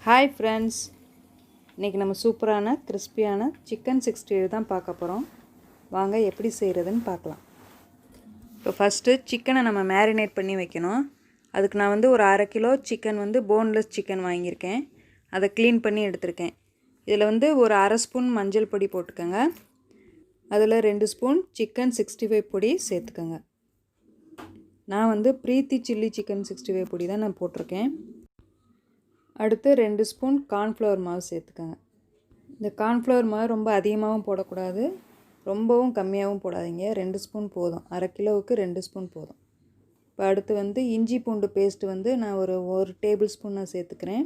Hi friends, இன்னைக்கு நம்ம சூப்பரான கிறிஸ்பியான chicken 65 தான் பார்க்க போறோம். வாங்க எப்படி செய்யறதுன்னு பார்க்கலாம். இப்போ ஃபர்ஸ்ட் chicken நம்ம மேரினேட் பண்ணி வைக்கணும். அதுக்கு நான் வந்து ஒரு 1/2 கிலோ chicken வந்து boneless chicken வாங்கியிருக்கேன். அதை க்ளீன் பண்ணி எடுத்துர்க்கேன். இதில் வந்து ஒரு 1/2 ஸ்பூன் மஞ்சள் பொடி போட்டுக்கங்க. அதில் 2 ஸ்பூன் chicken 65 பொடி சேர்த்துக்கங்க. நான் வந்து பிரீத்தி சில்லி chicken 65 பொடி தான் நான் போட்டுருக்கேன். அடுத்து 2 ஸ்பூன் கார்ன்ஃப்ளவர் மாவு சேர்த்துக்கங்க. இந்த கார்ன்ஃப்ளவர் மாவு ரொம்ப அதிகமாகவும் போடக்கூடாது, ரொம்பவும் கம்மியாகவும் போடாதீங்க. 2 ஸ்பூன் போதும். 1/2 கிலோவுக்கு 2 ஸ்பூன் போதும். இப்போ அடுத்து வந்து இஞ்சி பூண்டு பேஸ்ட் வந்து நான் ஒரு டேபிள் ஸ்பூன் நான் சேர்த்துக்கிறேன்.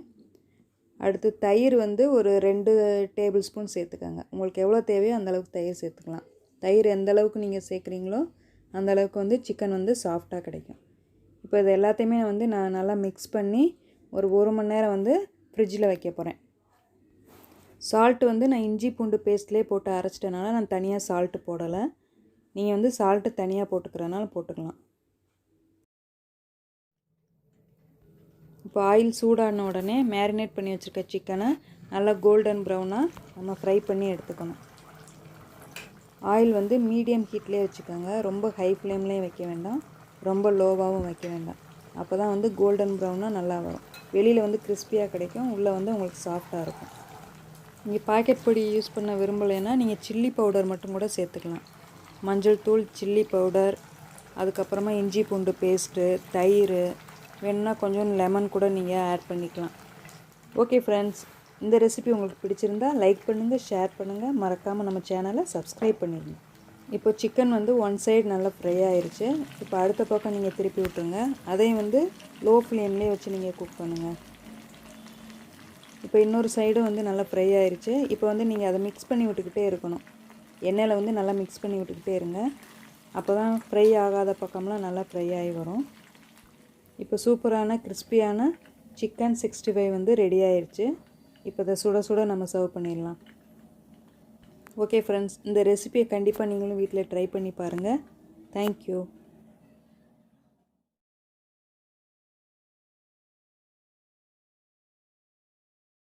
அடுத்து தயிர் வந்து ஒரு 2 டேபிள் ஸ்பூன் சேர்த்துக்கங்க. உங்களுக்கு எவ்வளோ தேவையோ அந்தளவுக்கு தயிர் சேர்த்துக்கலாம். தயிர் எந்த அளவுக்கு நீங்கள் சேர்க்குறீங்களோ அந்தளவுக்கு வந்து சிக்கன் வந்து சாஃப்டாக கிடைக்கும். இப்போ இது எல்லாத்தையுமே வந்து நான் நல்லா மிக்ஸ் பண்ணி ஒரு 1 மணி நேரம் வந்து ஃப்ரிட்ஜில் வைக்க போகிறேன். சால்ட்டு வந்து நான் இஞ்சி பூண்டு பேஸ்ட்லேயே போட்டு அரைச்சிட்டனால நான் தனியாக சால்ட்டு போடலை. நீங்கள் வந்து சால்ட்டு தனியாக போட்டுக்கிறனால போட்டுக்கலாம். இப்போ ஆயில் சூடான உடனே மேரினேட் பண்ணி வச்சுருக்க சிக்கனை நல்லா கோல்டன் ப்ரௌனாக நம்ம ஃப்ரை பண்ணி எடுத்துக்கணும். ஆயில் வந்து மீடியம் ஹீட்லேயே வச்சுக்கோங்க. ரொம்ப ஹை ஃப்ளேம்லேயும் வைக்க வேண்டாம், ரொம்ப லோவாகவும் வைக்க வேண்டாம். அப்போ தான் வந்து கோல்டன் ப்ரௌனாக நல்லா வரும். வெளியில் வந்து கிறிஸ்பியாக கிடைக்கும், உள்ளே வந்து உங்களுக்கு சாஃப்டாக இருக்கும். நீங்கள் பாக்கெட் பொடி யூஸ் பண்ண விரும்பலைன்னா நீங்கள் சில்லி பவுடர் மட்டும் கூட சேர்த்துக்கலாம். மஞ்சள் தூள், சில்லி பவுடர், அதுக்கப்புறமா இஞ்சி பூண்டு பேஸ்ட்டு, தயிர், வேணும்னா கொஞ்சம் லெமன் கூட நீங்கள் ஆட் பண்ணிக்கலாம். ஓகே ஃப்ரெண்ட்ஸ், இந்த ரெசிபி உங்களுக்கு பிடிச்சிருந்தா லைக் பண்ணுங்கள், ஷேர் பண்ணுங்கள், மறக்காமல் நம்ம சேனலை சப்ஸ்கிரைப் பண்ணிடுங்க. இப்போ சிக்கன் வந்து ஒன் சைடு நல்லா ஃப்ரை ஆயிடுச்சு. இப்போ அடுத்த பக்கம் நீங்கள் திருப்பி விட்டுருங்க. அதையும் வந்து லோ ஃப்ளேம்லேயே வச்சு நீங்கள் குக் பண்ணுங்கள். இப்போ இன்னொரு சைடும் வந்து நல்லா ஃப்ரை ஆயிடுச்சு. இப்போ வந்து நீங்கள் அதை மிக்ஸ் பண்ணி விட்டுக்கிட்டே இருக்கணும். எண்ணெயில் வந்து நல்லா மிக்ஸ் பண்ணி விட்டுக்கிட்டே இருங்க. அப்போ தான் ஃப்ரை ஆகாத பக்கம்லாம் நல்லா ஃப்ரை ஆகி வரும். இப்போ சூப்பரான கிறிஸ்பியான chicken 65 வந்து ரெடி ஆயிடுச்சு. இப்போ இதை சுட சுட நம்ம சர்வ் பண்ணிடலாம். ஓகே ஃப்ரெண்ட்ஸ், இந்த ரெசிபியை கண்டிப்பாக நீங்களும் வீட்டில் ட்ரை பண்ணி பாருங்கள். தேங்க்யூ.